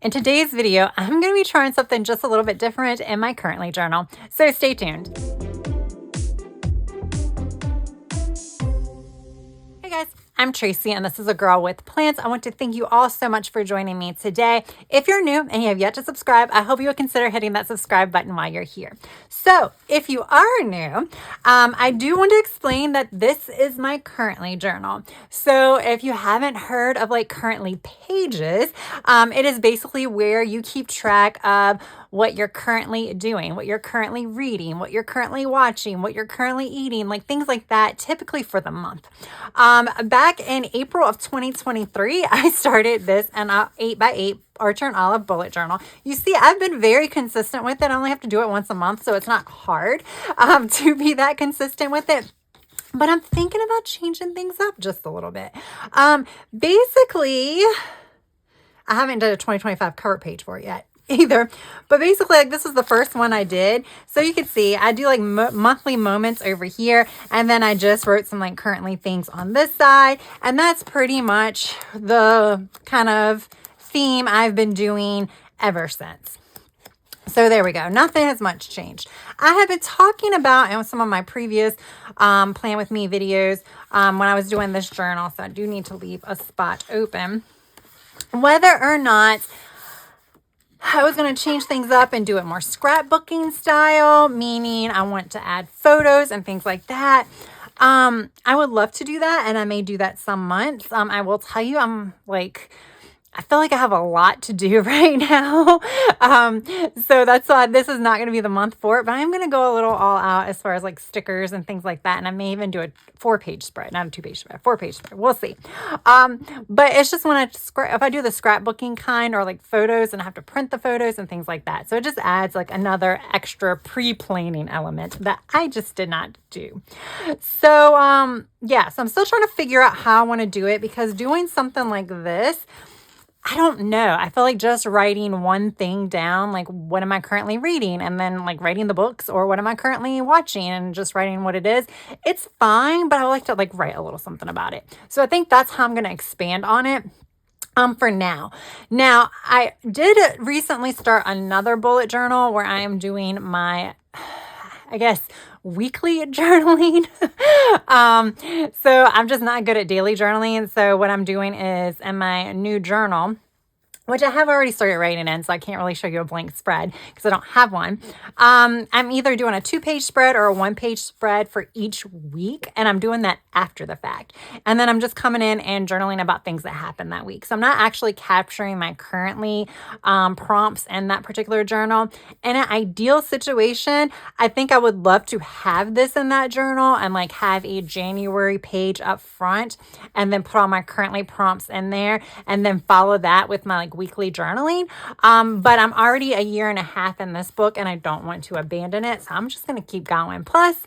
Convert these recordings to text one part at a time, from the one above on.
In today's video, I'm going to be trying something just a little bit different in my currently journal, so stay tuned. Hey guys, I'm Tracy and this is A Girl with Plants. I want to thank you all so much for joining me today. If you're new and you have yet to subscribe, I hope you would consider hitting that subscribe button while you're here. So if you are new, I do want to explain that this is my currently journal. So if you haven't heard of like currently pages, it is basically where you keep track of what you're currently doing, what you're currently reading, what you're currently watching, what you're currently eating, like things like that, typically for the month. Back in April of 2023, I started this an 8x8 Archer and Olive bullet journal. You see, I've been very consistent with it. I only have to do it once a month, so it's not hard to be that consistent with it. But I'm thinking about changing things up just a little bit. Basically, I haven't done a 2025 cover page for it yet either, but basically like this is the first one I did. So you can see I do like monthly moments over here, and then I just wrote some like currently things on this side, and that's pretty much the kind of theme I've been doing ever since. So there we go. Nothing has much changed. I have been talking about in some of my previous Plan With Me videos when I was doing this journal, so I do need to leave a spot open, whether or not I was going to change things up and do it more scrapbooking style, meaning I want to add photos and things like that. I would love to do that, and I may do that some months. I will tell you, I feel like I have a lot to do right now. So that's why this is not going to be the month for it, but I'm going to go a little all out as far as like stickers and things like that. And I may even do a 4-page spread, not a 2-page spread, 4-page spread. We'll see. But it's just when if I do the scrapbooking kind or like photos and I have to print the photos and things like that. So it just adds like another extra pre-planning element that I just did not do. So, yeah, so I'm still trying to figure out how I want to do it, because doing something like this, I don't know. I feel like just writing one thing down, like what am I currently reading, and then like writing the books, or what am I currently watching and just writing what it is. It's fine, but I like to like write a little something about it. So I think that's how I'm going to expand on it. For now. Now, I did recently start another bullet journal where I am doing my, I guess, weekly journaling. So I'm just not good at daily journaling. So what I'm doing is in my new journal, which I have already started writing in, so I can't really show you a blank spread because I don't have one. I'm either doing a 2-page spread or a 1-page spread for each week, and I'm doing that after the fact. And then I'm just coming in and journaling about things that happened that week. So I'm not actually capturing my currently prompts in that particular journal. In an ideal situation, I think I would love to have this in that journal and like have a January page up front, and then put all my currently prompts in there, and then follow that with my like weekly journaling. But I'm already a year and a half in this book, and I don't want to abandon it. So I'm just going to keep going. Plus,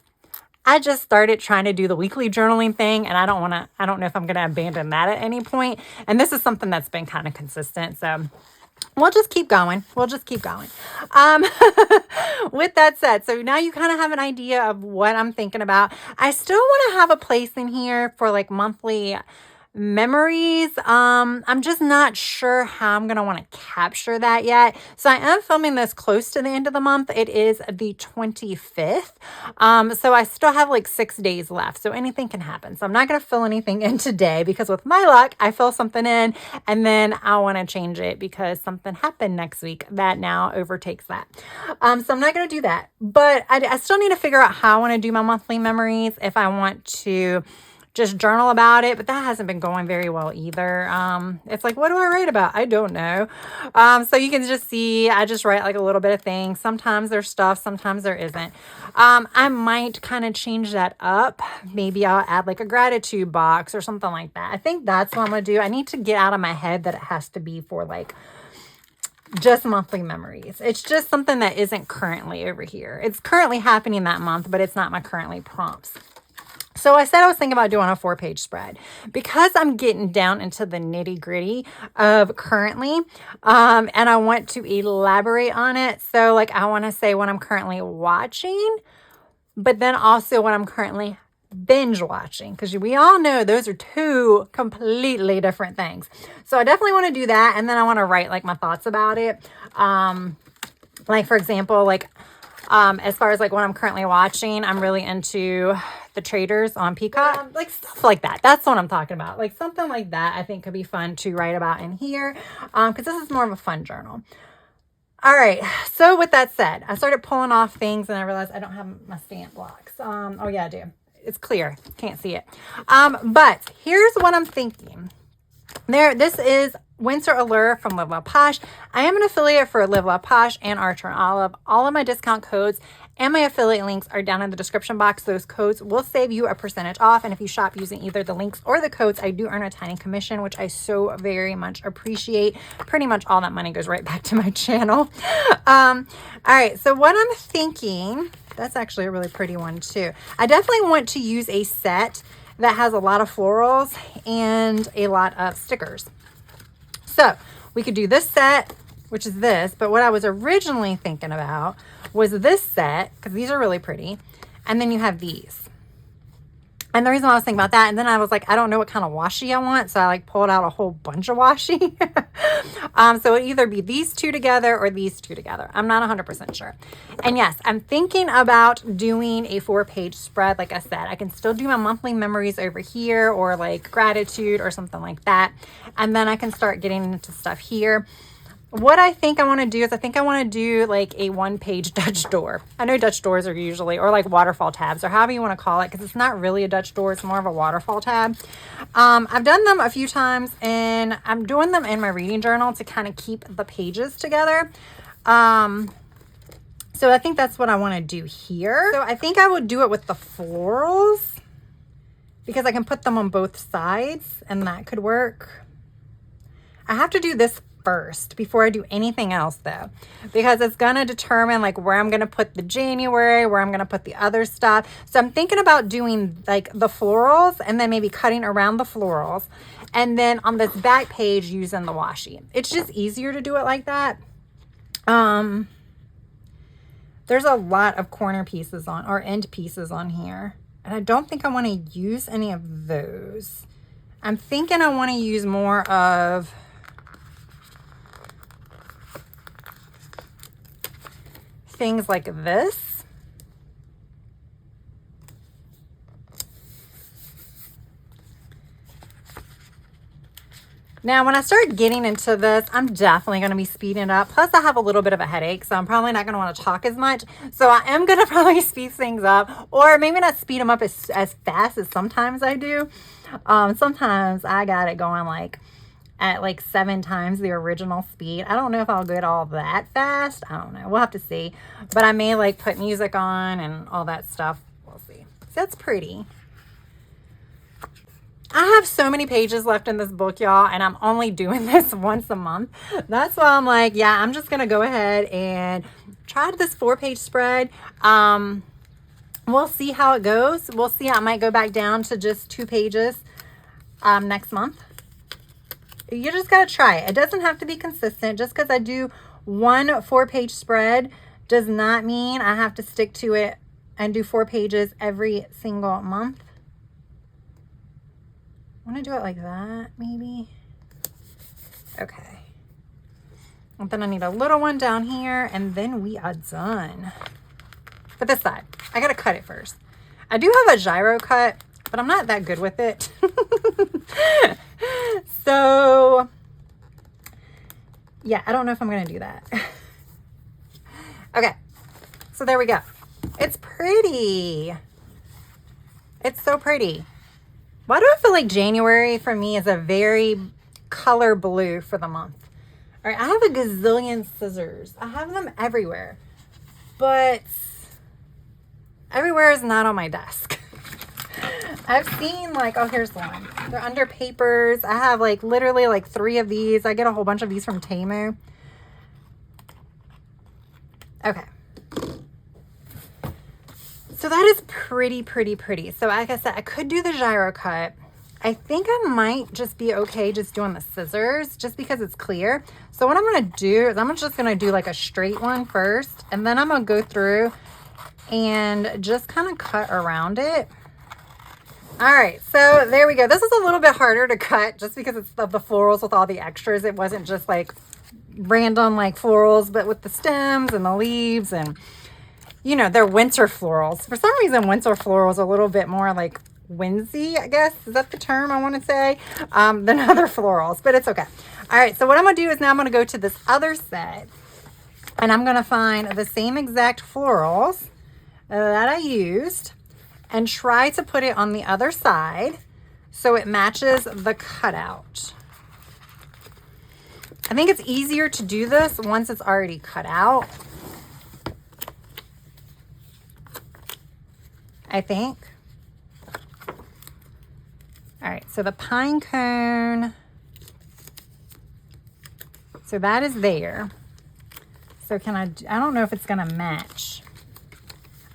I just started trying to do the weekly journaling thing, and I don't know if I'm going to abandon that at any point. And this is something that's been kind of consistent. So we'll just keep going. With that said, so now you kind of have an idea of what I'm thinking about. I still want to have a place in here for like monthly memories. I'm just not sure how I'm going to want to capture that yet. So I am filming this close to the end of the month. It is the 25th. So I still have like 6 days left. So anything can happen. So I'm not going to fill anything in today, because with my luck, I fill something in and then I want to change it because something happened next week that now overtakes that. So I'm not going to do that, but I still need to figure out how I want to do my monthly memories, if I want to just journal about it, but that hasn't been going very well either. It's like, what do I write about? I don't know. So you can just see, I just write like a little bit of things. Sometimes there's stuff, sometimes there isn't. I might kind of change that up. Maybe I'll add like a gratitude box or something like that. I think that's what I'm going to do. I need to get out of my head that it has to be for like just monthly memories. It's just something that isn't currently over here. It's currently happening that month, but it's not my currently prompts. So I said I was thinking about doing a 4-page spread, because I'm getting down into the nitty gritty of currently, and I want to elaborate on it. So like I want to say what I'm currently watching, but then also what I'm currently binge watching, because we all know those are two completely different things. So I definitely want to do that. And then I want to write like my thoughts about it. Like for example, like as far as like what I'm currently watching, I'm really into The Traders on Peacock, like stuff like that. That's what I'm talking about. Like something like that I think could be fun to write about in here, because this is more of a fun journal. All right, so with that said, I started pulling off things and I realized I don't have my stamp blocks. Oh yeah, I do. It's clear, can't see it. But here's what I'm thinking. This is Winter Allure from Live La Posh. I am an affiliate for Live La Posh and Archer and Olive. All of my discount codes and my affiliate links are down in the description box. Those codes will save you a percentage off. And if you shop using either the links or the codes, I do earn a tiny commission, which I so very much appreciate. Pretty much all that money goes right back to my channel. All right, so what I'm thinking, that's actually a really pretty one too. I definitely want to use a set that has a lot of florals and a lot of stickers. So we could do this set, which is this, but what I was originally thinking about was this set, because these are really pretty. And then you have these. And the reason I was thinking about that, and then I was like, I don't know what kind of washi I want. So I like pulled out a whole bunch of washi. So it either be these two together or these two together. I'm not 100% sure. And yes, I'm thinking about doing a 4-page spread. Like I said, I can still do my monthly memories over here or like gratitude or something like that. And then I can start getting into stuff here. What I think I want to do is I think I want to do like a 1-page Dutch door. I know Dutch doors are usually, or like waterfall tabs or however you want to call it, because it's not really a Dutch door. It's more of a waterfall tab. I've done them a few times and I'm doing them in my reading journal to kind of keep the pages together. So I think that's what I want to do here. So I think I would do it with the florals because I can put them on both sides and that could work. I have to do this first before I do anything else though, because it's going to determine like where I'm going to put the January, where I'm going to put the other stuff. So I'm thinking about doing like the florals and then maybe cutting around the florals. And then on this back page using the washi. It's just easier to do it like that. There's a lot of corner pieces on or end pieces on here. And I don't think I want to use any of those. I'm thinking I want to use more of things like this. Now, when I start getting into this, I'm definitely going to be speeding it up. Plus, I have a little bit of a headache, so I'm probably not going to want to talk as much. So I am going to probably speed things up, or maybe not speed them up as fast as sometimes I do. Sometimes I got it going like at like 7 times the original speed. I don't know if I'll get all that fast. I don't know. We'll have to see. But I may like put music on and all that stuff. We'll see. So that's pretty. I have so many pages left in this book, y'all, and I'm only doing this once a month. That's why I'm like, yeah, I'm just going to go ahead and try this 4-page spread. We'll see how it goes. We'll see. I might go back down to just 2 pages next month. You just got to try it. It doesn't have to be consistent. Just because I do one 4-page spread does not mean I have to stick to it and do 4 pages every single month. I want to do it like that, maybe. Okay. And then I need a little one down here, and then we are done. But this side, I got to cut it first. I do have a gyro cut, but I'm not that good with it. So, yeah, I don't know if I'm going to do that. Okay. So there we go. It's pretty. It's so pretty. Why do I feel like January for me is a very color blue for the month? All right, I have a gazillion scissors. I have them everywhere, but everywhere is not on my desk. I've seen like, oh, here's one. They're under papers. I have like literally like 3 of these. I get a whole bunch of these from Temu. Okay. So that is pretty, pretty, pretty. So like I said, I could do the gyro cut. I think I might just be okay just doing the scissors just because it's clear. So what I'm going to do is I'm just going to do like a straight one first. And then I'm going to go through and just kind of cut around it. All right, so there we go. This is a little bit harder to cut just because it's of the florals with all the extras. It wasn't just like random like florals, but with the stems and the leaves and, you know, they're winter florals. For some reason, winter florals are a little bit more like winsy, I guess. Is that the term I want to say? Than other florals, but it's okay. All right, so what I'm going to do is now I'm going to go to this other set and I'm going to find the same exact florals that I used and try to put it on the other side so it matches the cutout. I think it's easier to do this once it's already cut out. I think. All right, so the pine cone, so that is there. So can I don't know if it's gonna match.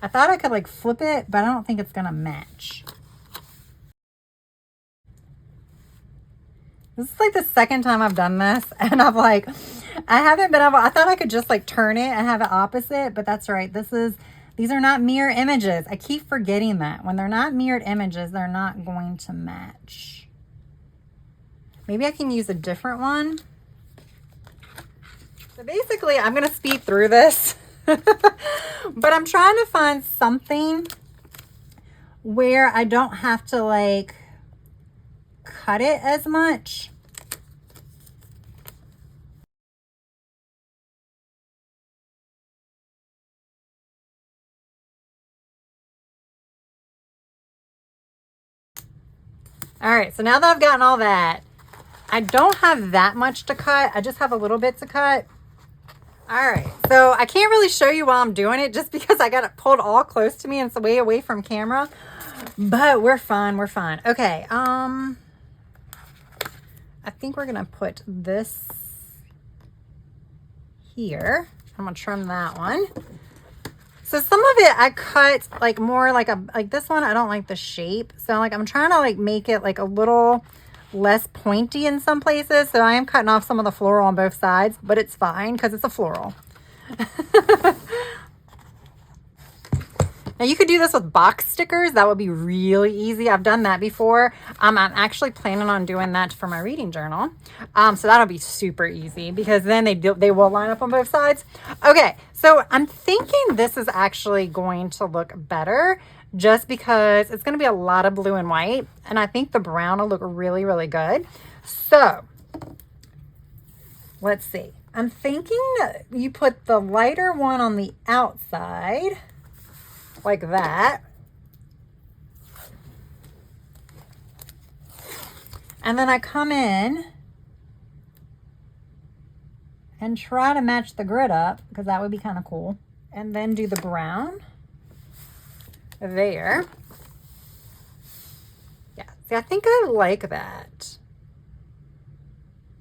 I thought I could like flip it, but I don't think it's gonna match. This is like the second time I've done this, and I'm like, I haven't been able, I thought I could just like turn it and have it opposite, but that's right. These are not mirror images. I keep forgetting that. When they're not mirrored images, they're not going to match. Maybe I can use a different one. So basically, I'm gonna speed through this. But I'm trying to find something where I don't have to like cut it as much. All right, so now that I've gotten all that, I don't have that much to cut. I just have a little bit to cut. All right, so I can't really show you while I'm doing it just because I got it pulled all close to me and it's way away from camera, but we're fine, we're fine. Okay, I think we're gonna put this here. I'm gonna trim that one. So some of it I cut like more like this one, I don't like the shape. So like I'm trying to like make it like a little less pointy in some places. So I am cutting off some of the floral on both sides, but it's fine because it's a floral. Now you could do this with box stickers. That would be really easy. I've done that before. I'm actually planning on doing that for my reading journal. So that'll be super easy because then they will line up on both sides. Okay, so I'm thinking this is actually going to look better just because it's going to be a lot of blue and white. And I think the brown will look really, really good. So let's see. I'm thinking you put the lighter one on the outside like that. And then I come in and try to match the grid up because that would be kind of cool. And then do the brown there. Yeah, see, I think I like that.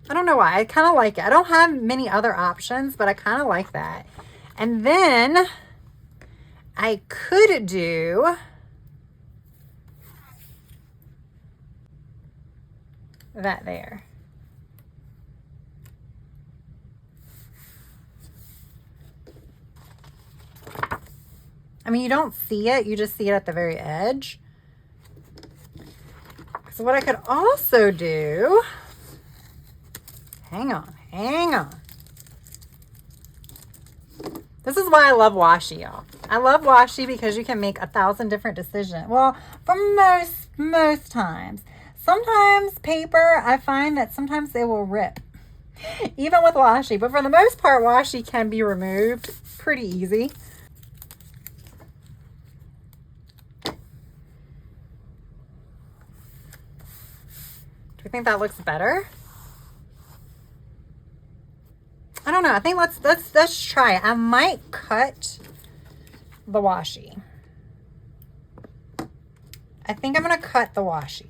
I don't know why. I kind of like it. I don't have many other options, but I kind of like that. And then I could do that there. I mean, you don't see it, you just see it at the very edge. So what I could also do, hang on. This is why I love washi, y'all. I love washi because you can make 1,000 different decisions. Well, for most times. Sometimes paper, I find that sometimes it will rip. Even with washi. But for the most part, washi can be removed pretty easy. Do you think that looks better? I don't know. I think let's try it. I might cut the washi. I think I'm gonna cut the washi.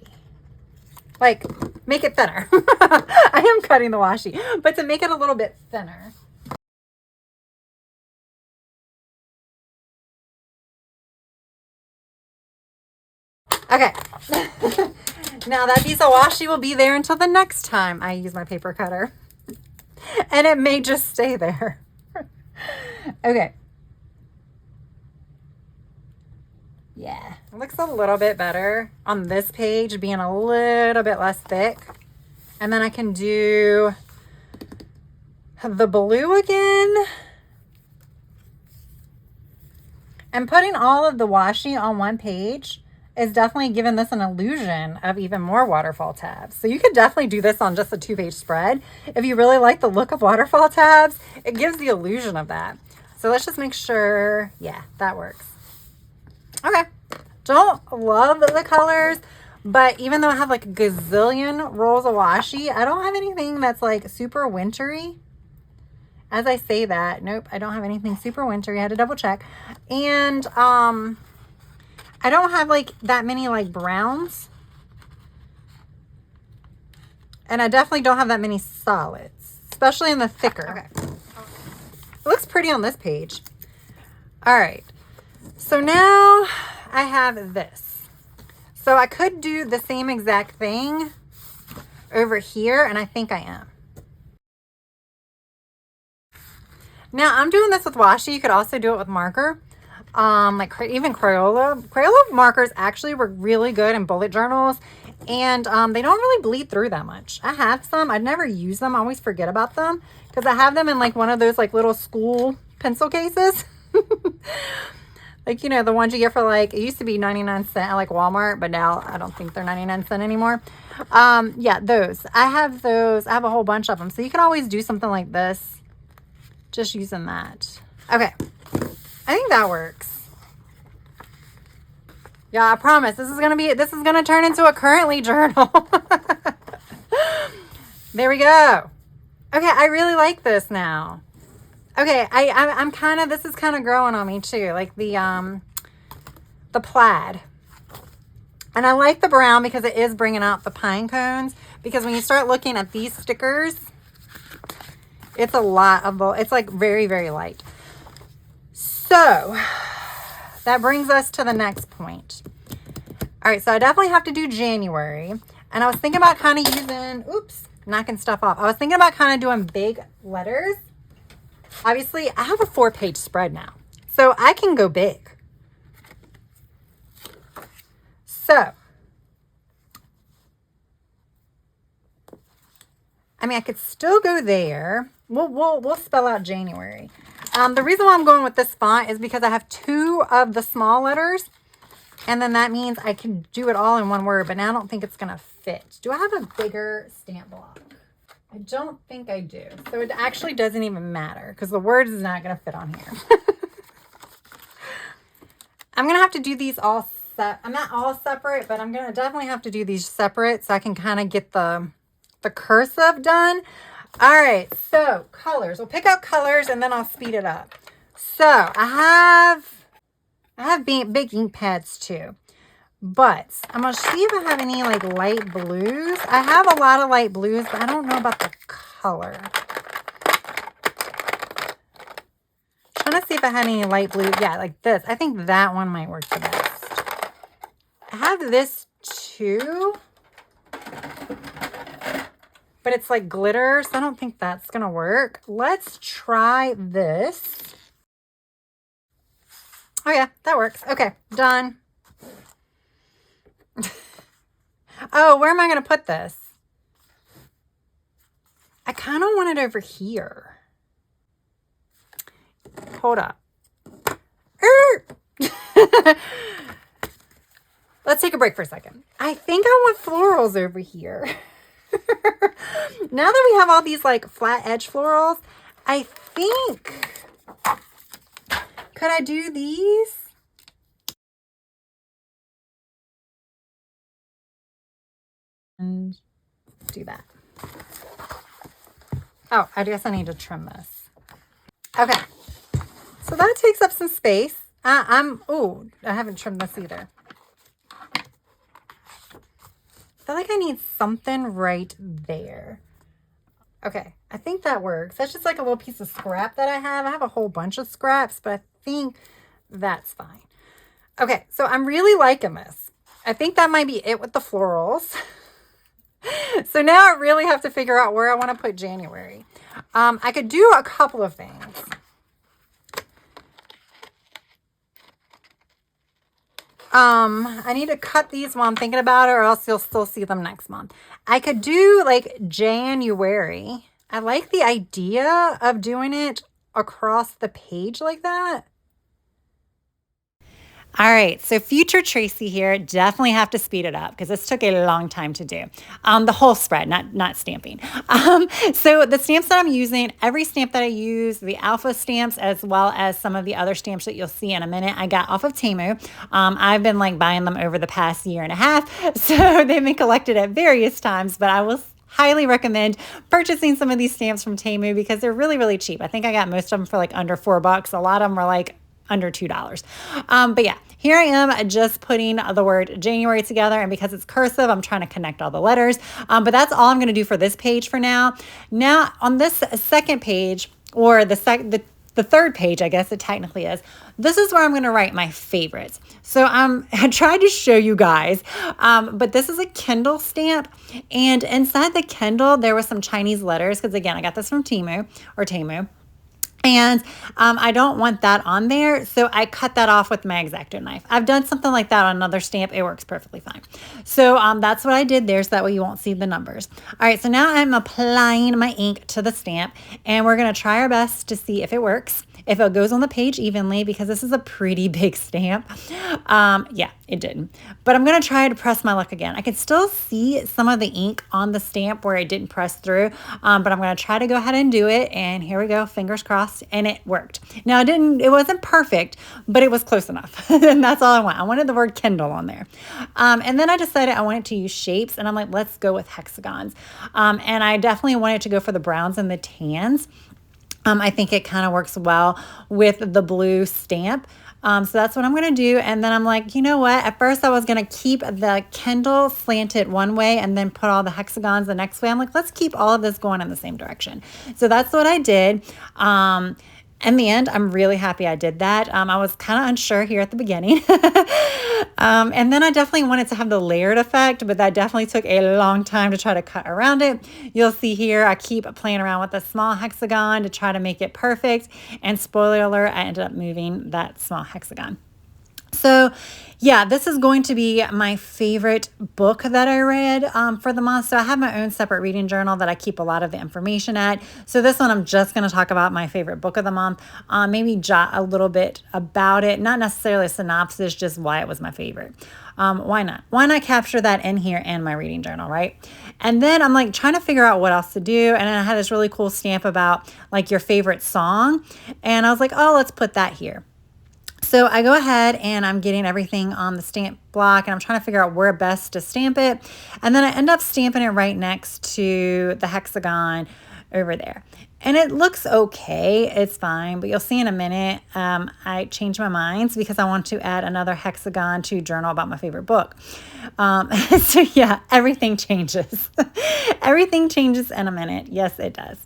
Like, make it thinner. I am cutting the washi, but to make it a little bit thinner. Okay. Now that piece of washi will be there until the next time I use my paper cutter. And it may just stay there. Okay. Yeah. It looks a little bit better on this page, being a little bit less thick. And then I can do the blue again. And putting all of the washi on one page is definitely giving this an illusion of even more waterfall tabs. So you could definitely do this on just a 2-page spread. If you really like the look of waterfall tabs, it gives the illusion of that. So let's just make sure, yeah, that works. Okay, don't love the colors, but even though I have like a gazillion rolls of washi, I don't have anything that's like super wintry. As I say that, nope, I don't have anything super wintry. I had to double check. And I don't have like that many like browns. And I definitely don't have that many solids, especially in the thicker. Okay. It looks pretty on this page. All right. So now I have this. So I could do the same exact thing over here, and I think I am. Now I'm doing this with washi. You could also do it with marker. Like even Crayola. Crayola markers actually work really good in bullet journals, and they don't really bleed through that much. I have some. I'd never use them. I always forget about them because I have them in like one of those like little school pencil cases. Like, you know, the ones you get for like, it used to be 99 cents at like Walmart, but now I don't think they're 99 cents anymore. Yeah, those. I have those. I have a whole bunch of them. So you can always do something like this. Just using that. Okay. I think that works. Yeah, I promise. This is going to turn into a currently journal. There we go. Okay, I really like this now. Okay, I'm kind of, this is kind of growing on me too, like the plaid. And I like the brown because it is bringing out the pine cones, because when you start looking at these stickers, it's a lot of, it's like very, very light. So that brings us to the next point. All right, so I definitely have to do January. And I was thinking about kind of using, oops, knocking stuff off. I was thinking about kind of doing big letters. Obviously, I have a 4-page spread now, so I can go big. So, I mean, I could still go there. We'll spell out January. The reason why I'm going with this font is because I have 2 of the small letters, and then that means I can do it all in one word, but now I don't think it's going to fit. Do I have a bigger stamp block? I don't think I do. So it actually doesn't even matter because the words is not going to fit on here. I'm going to have to do these all I'm not all separate, but I'm going to definitely have to do these separate so I can kind of get the cursive done. All right. So colors. We'll pick out colors and then I'll speed it up. So I have big ink pads too. But I'm going to see if I have any like light blues. I have a lot of light blues, but I don't know about the color. Trying to see if I have any light blue. Yeah, like this. I think that one might work the best. I have this too, but it's like glitter, so I don't think that's going to work. Let's try this. Oh yeah, that works. Okay, done. Oh, where am I going to put this? I kind of want it over here. Hold up. Let's take a break for a second. I think I want florals over here. Now that we have all these like flat edge florals, I think, could I do these? And do that. Oh, I guess I need to trim this. Okay. So that takes up some space. Oh, I haven't trimmed this either. I feel like I need something right there. Okay, I think that works. That's just like a little piece of scrap that I have. I have a whole bunch of scraps, but I think that's fine. Okay, so I'm really liking this. I think that might be it with the florals. So now I really have to figure out where I want to put January. I could do a couple of things. I need to cut these while I'm thinking about it, or else you'll still see them next month. I could do like January. I like the idea of doing it across the page like that. All right, so future Tracy here, definitely have to speed it up because this took a long time to do. The whole spread, not stamping. So the stamps that I'm using, every stamp that I use, the alpha stamps, as well as some of the other stamps that you'll see in a minute, I got off of Temu. I've been like buying them over the past year and a half, so they've been collected at various times, but I will highly recommend purchasing some of these stamps from Temu because they're really, really cheap. I think I got most of them for like under $4. A lot of them were like under $2. But yeah, here I am just putting the word January together, and because it's cursive, I'm trying to connect all the letters. But that's all I'm going to do for this page for now. Now on this second page, or the third page, I guess it technically is, this is where I'm going to write my favorites. So I tried to show you guys, but this is a Kindle stamp, and inside the Kindle, there was some Chinese letters, because again, I got this from Temu. And I don't want that on there, so I cut that off with my X-Acto knife. I've done something like that on another stamp. It works perfectly fine. So that's what I did there, so that way you won't see the numbers. All right, so now I'm applying my ink to the stamp, and we're going to try our best to see if it works, if it goes on the page evenly, because this is a pretty big stamp. Yeah, it didn't. But I'm going to try to press my luck again. I can still see some of the ink on the stamp where I didn't press through, but I'm going to try to go ahead and do it. And here we go, fingers crossed, and it worked. Now, it wasn't perfect, but it was close enough. And that's all I want. I wanted the word Kindle on there. And then I decided I wanted to use shapes, and I'm like, let's go with hexagons. And I definitely wanted to go for the browns and the tans. I think it kind of works well with the blue stamp. So that's what I'm going to do. And then I'm like, you know what? At first I was going to keep the Kindle slanted one way and then put all the hexagons the next way. I'm like, let's keep all of this going in the same direction. So that's what I did. In the end, I'm really happy I did that. I was kind of unsure here at the beginning. And then I definitely wanted to have the layered effect, but that definitely took a long time to try to cut around it. You'll see here, I keep playing around with a small hexagon to try to make it perfect. And spoiler alert, I ended up moving that small hexagon. So yeah, this is going to be my favorite book that I read for the month. So I have my own separate reading journal that I keep a lot of the information at. So this one, I'm just going to talk about my favorite book of the month, maybe jot a little bit about it, not necessarily a synopsis, just why it was my favorite. Why not? Why not capture that in here in my reading journal, right? And then I'm like trying to figure out what else to do. And then I had this really cool stamp about like your favorite song. And I was like, oh, let's put that here. So I go ahead and I'm getting everything on the stamp block, and I'm trying to figure out where best to stamp it. And then I end up stamping it right next to the hexagon over there. And it looks okay. It's fine. But you'll see in a minute, I changed my mind because I want to add another hexagon to journal about my favorite book. So yeah, everything changes. Everything changes in a minute. Yes, it does.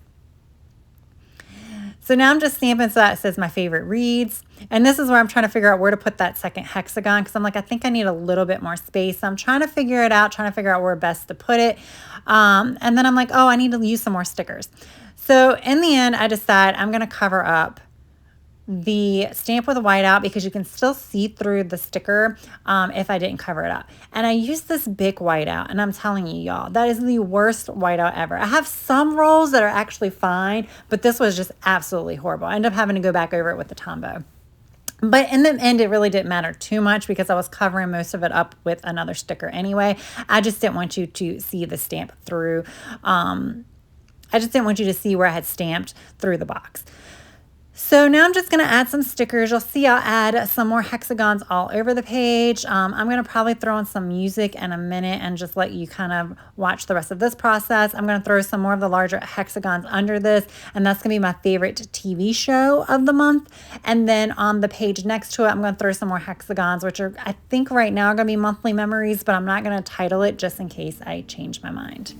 So now I'm just stamping so that it says my favorite reads. And this is where I'm trying to figure out where to put that second hexagon, because I'm like, I think I need a little bit more space. So I'm trying to figure it out, trying to figure out where best to put it. And then I'm like, oh, I need to use some more stickers. So in the end, I decide I'm going to cover up the stamp with white out because you can still see through the sticker if I didn't cover it up. And I used this big white out, and I'm telling you, y'all, that is the worst white out ever. I have some rolls that are actually fine, but this was just absolutely horrible. I ended up having to go back over it with the Tombow. But in the end, it really didn't matter too much because I was covering most of it up with another sticker anyway. I just didn't want you to see the stamp through. I just didn't want you to see where I had stamped through the box. So now I'm just going to add some stickers. You'll see I'll add some more hexagons all over the page. I'm going to probably throw in some music in a minute and just let you kind of watch the rest of this process. I'm going to throw some more of the larger hexagons under this, and that's going to be my favorite TV show of the month. And then on the page next to it, I'm going to throw some more hexagons, which are, I think right now are going to be monthly memories, but I'm not going to title it just in case I change my mind.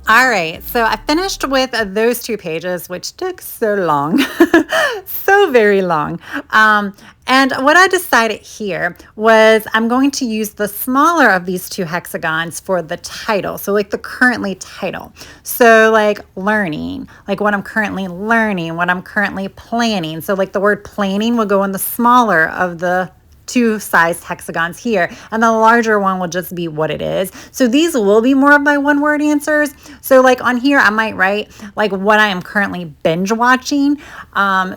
All right, so I finished with those 2 pages, which took so long, so very long. And what I decided here was I'm going to use the smaller of these 2 hexagons for the title. So like the currently title. So like learning, like what I'm currently learning, what I'm currently planning. So like the word planning will go in the smaller of the 2 sized hexagons here, and the larger one will just be what it is. So these will be more of my one-word answers. So like on here I might write like what I am currently binge watching.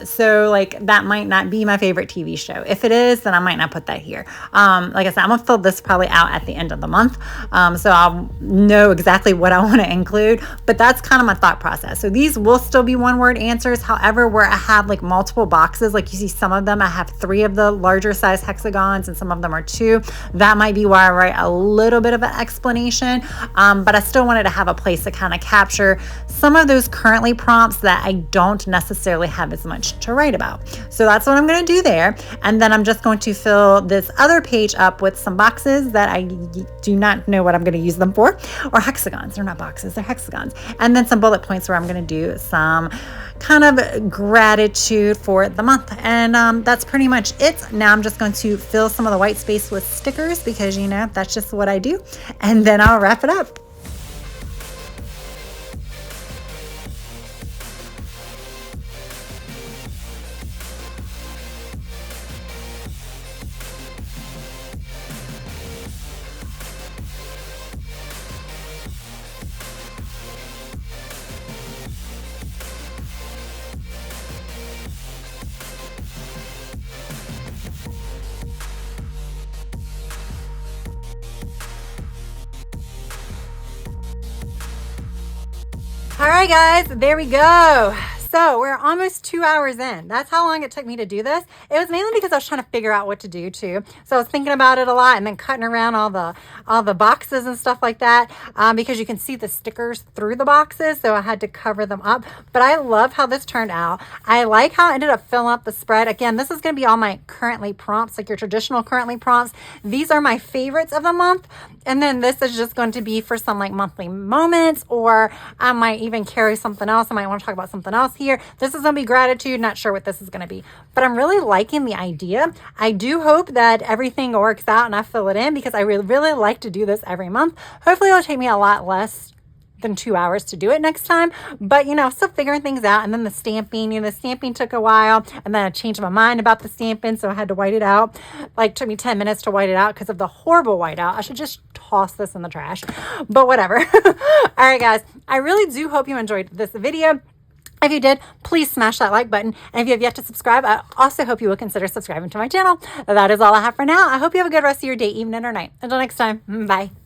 So like that might not be my favorite TV show. If it is, then I might not put that here. Like I said, I'm gonna fill this probably out at the end of the month, so I'll know exactly what I want to include, but that's kind of my thought process. So these will still be one-word answers. However, where I have like multiple boxes, like you see some of them I have 3 of the larger size hexagons and some of them are 2. That might be why I write a little bit of an explanation, but I still wanted to have a place to kind of capture some of those currently prompts that I don't necessarily have as much to write about. So that's what I'm going to do there. And then I'm just going to fill this other page up with some boxes that I do not know what I'm going to use them for, or hexagons. They're not boxes, they're hexagons. And then some bullet points where I'm going to do some kind of gratitude for the month. And that's pretty much it. Now I'm just going to fill some of the white space with stickers because, you know, that's just what I do. And then I'll wrap it up. All right, guys, there we go. So we're almost 2 hours in. That's how long it took me to do this. It was mainly because I was trying to figure out what to do too. So I was thinking about it a lot and then cutting around all the boxes and stuff like that, because you can see the stickers through the boxes. So I had to cover them up. But I love how this turned out. I like how I ended up filling up the spread. Again, this is going to be all my currently prompts, like your traditional currently prompts. These are my favorites of the month. And then this is just going to be for some like monthly moments, or I might even carry something else. I might want to talk about something else here. This is going to be gratitude. Not sure what this is going to be, but I'm really liking the idea. I do hope that everything works out and I fill it in because I really like to do this every month. Hopefully it'll take me a lot less than 2 hours to do it next time, but you know, still figuring things out. And then the stamping, you know, the stamping took a while, and then I changed my mind about the stamping, so I had to white it out. Like, took me 10 minutes to white it out because of the horrible whiteout. I should just toss this in the trash, but whatever. All right, guys, I really do hope you enjoyed this video. If you did, please smash that like button. And if you have yet to subscribe, I also hope you will consider subscribing to my channel. That is all I have for now. I hope you have a good rest of your day, evening, or night. Until next time, bye.